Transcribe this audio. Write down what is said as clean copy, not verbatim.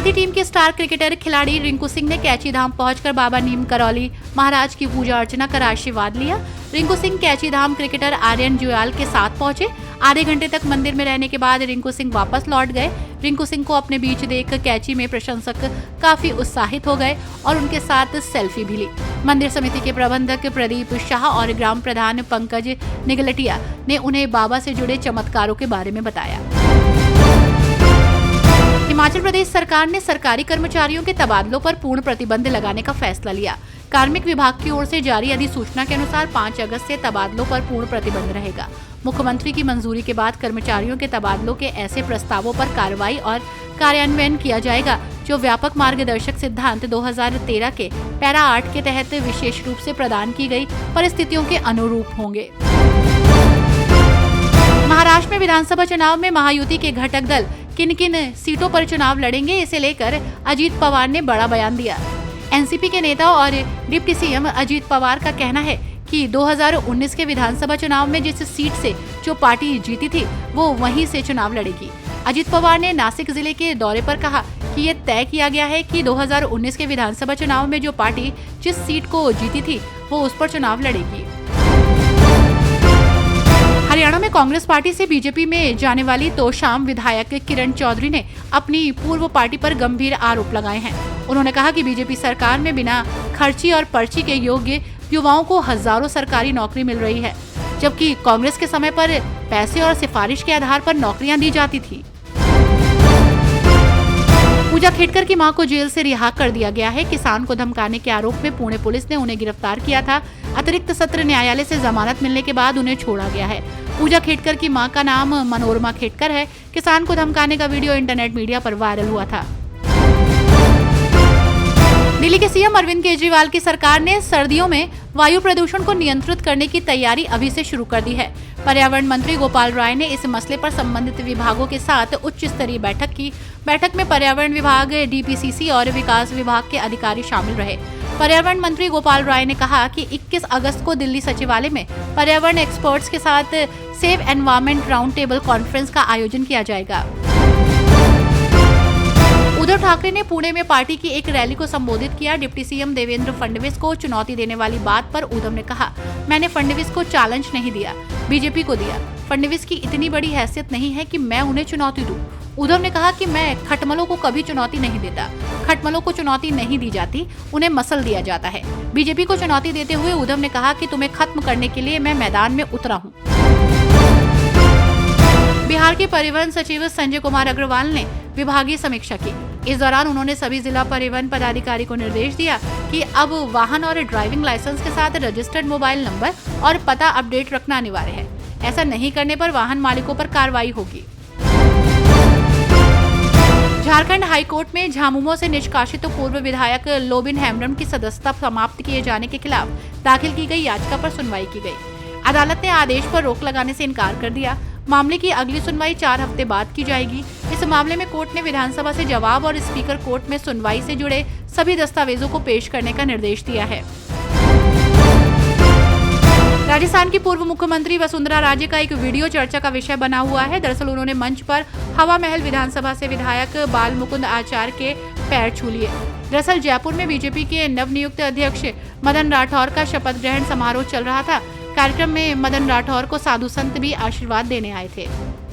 भारतीय टीम के star cricketer खिलाड़ी रिंकू सिंह ने कैची धाम पहुंचकर बाबा नीम करौली महाराज की पूजा अर्चना कर आशीर्वाद लिया। रिंकू सिंह कैची धाम क्रिकेटर आर्यन जुयाल के साथ पहुंचे। आधे घंटे तक मंदिर में रहने के बाद रिंकू सिंह वापस लौट गए। रिंकू सिंह को अपने बीच देख कैची में प्रशंसक काफी उत्साहित हो गए और उनके साथ सेल्फी भी ली। मंदिर समिति के प्रबंधक प्रदीप शाह और ग्राम प्रधान पंकज निगलटिया ने उन्हें बाबा से जुड़े चमत्कारों के बारे में बताया। हिमाचल प्रदेश सरकार ने सरकारी कर्मचारियों के तबादलों पर पूर्ण प्रतिबंध लगाने का फैसला लिया। कार्मिक विभाग की ओर से जारी अधिसूचना के अनुसार 5 अगस्त से तबादलों पर पूर्ण प्रतिबंध रहेगा। मुख्यमंत्री की मंजूरी के बाद कर्मचारियों के तबादलों के ऐसे प्रस्तावों पर कार्रवाई और कार्यान्वयन किया जाएगा जो व्यापक मार्गदर्शक सिद्धांत 2013 के पैरा 8 के तहत विशेष रूप से प्रदान की गई परिस्थितियों के अनुरूप होंगे। महाराष्ट्र में विधानसभा चुनाव में महायुति के घटक दल किन किन सीटों पर चुनाव लड़ेंगे, इसे लेकर अजीत पवार ने बड़ा बयान दिया। एनसीपी के नेता और डिप्टी सीएम अजीत पवार का कहना है कि 2019 के विधानसभा चुनाव में जिस सीट से जो पार्टी जीती थी वो वहीं से चुनाव लड़ेगी। अजीत पवार ने नासिक जिले के दौरे पर कहा कि ये तय किया गया है कि 2019 के विधानसभा चुनाव में जो पार्टी जिस सीट को जीती थी वो उस पर चुनाव लड़ेगी। हरियाणा में कांग्रेस पार्टी से बीजेपी में जाने वाली तोशाम विधायक किरण चौधरी ने अपनी पूर्व पार्टी पर गंभीर आरोप लगाए हैं। उन्होंने कहा कि बीजेपी सरकार में बिना खर्ची और पर्ची के योग्य युवाओं को हजारों सरकारी नौकरी मिल रही है, जबकि कांग्रेस के समय पर पैसे और सिफारिश के आधार पर नौकरियां दी जाती थी। पूजा खेडकर की मां को जेल से रिहा कर दिया गया है। किसान को धमकाने के आरोप में पुणे पुलिस ने उन्हें गिरफ्तार किया था। अतिरिक्त सत्र न्यायालय से जमानत मिलने के बाद उन्हें छोड़ा गया है। पूजा खेडकर की मां का नाम मनोरमा खेडकर है। किसान को धमकाने का वीडियो इंटरनेट मीडिया पर वायरल हुआ था। दिल्ली के सीएम अरविंद केजरीवाल की सरकार ने सर्दियों में वायु प्रदूषण को नियंत्रित करने की तैयारी अभी से शुरू कर दी है। पर्यावरण मंत्री गोपाल राय ने इस मसले पर संबंधित विभागों के साथ उच्च स्तरीय बैठक की। बैठक में पर्यावरण विभाग, डीपीसीसी और विकास विभाग के अधिकारी शामिल रहे। पर्यावरण मंत्री गोपाल राय ने कहा कि 21 अगस्त को दिल्ली सचिवालय में पर्यावरण एक्सपर्ट्स के साथ save environment round table conference का आयोजन किया जाएगा। उद्धव ठाकरे ने पुणे में पार्टी की एक रैली को संबोधित किया। डिप्टी सीएम देवेंद्र फडणवीस को चुनौती देने वाली बात पर उद्धव ने कहा, मैंने फडणवीस को चैलेंज नहीं दिया, बीजेपी को दिया। फडणवीस की इतनी बड़ी हैसियत नहीं है कि मैं उन्हें चुनौती दूं। उद्धव ने कहा कि मैं खटमलों को कभी चुनौती नहीं देता। खटमलों को चुनौती नहीं दी जाती, उन्हें मसल दिया जाता है। बीजेपी को चुनौती देते हुए उद्धव ने कहा कि तुम्हें खत्म करने के लिए मैं मैदान में उतरा हूँ। बिहार के परिवहन सचिव संजय कुमार अग्रवाल ने विभागीय समीक्षा की। इस दौरान उन्होंने सभी जिला परिवहन पदाधिकारी को निर्देश दिया कि अब वाहन और ड्राइविंग लाइसेंस के साथ रजिस्टर्ड मोबाइल नंबर और पता अपडेट रखना अनिवार्य है। ऐसा नहीं करने पर वाहन मालिकों पर कार्रवाई होगी। झारखंड हाईकोर्ट में झामुमो से निष्कासित पूर्व विधायक लोबिन हेम्ब्रम की सदस्यता समाप्त किए जाने के खिलाफ दाखिल की गई याचिका पर सुनवाई की गई। अदालत ने आदेश पर रोक लगाने से इनकार कर दिया। मामले की अगली सुनवाई 4 हफ्ते बाद की जाएगी। इस मामले में कोर्ट ने विधानसभा से जवाब और स्पीकर कोर्ट में सुनवाई से जुड़े सभी दस्तावेजों को पेश करने का निर्देश दिया है। राजस्थान की पूर्व मुख्यमंत्री वसुंधरा राजे का एक वीडियो चर्चा का विषय बना हुआ है। दरअसल उन्होंने मंच पर हवा महल विधानसभा से विधायक बाल मुकुंद आचार्य के पैर छू लिए। दरअसल जयपुर में बीजेपी के नवनियुक्त अध्यक्ष मदन राठौर का शपथ ग्रहण समारोह चल रहा था। कार्यक्रम में मदन राठौर को साधु संत भी आशीर्वाद देने आए थे।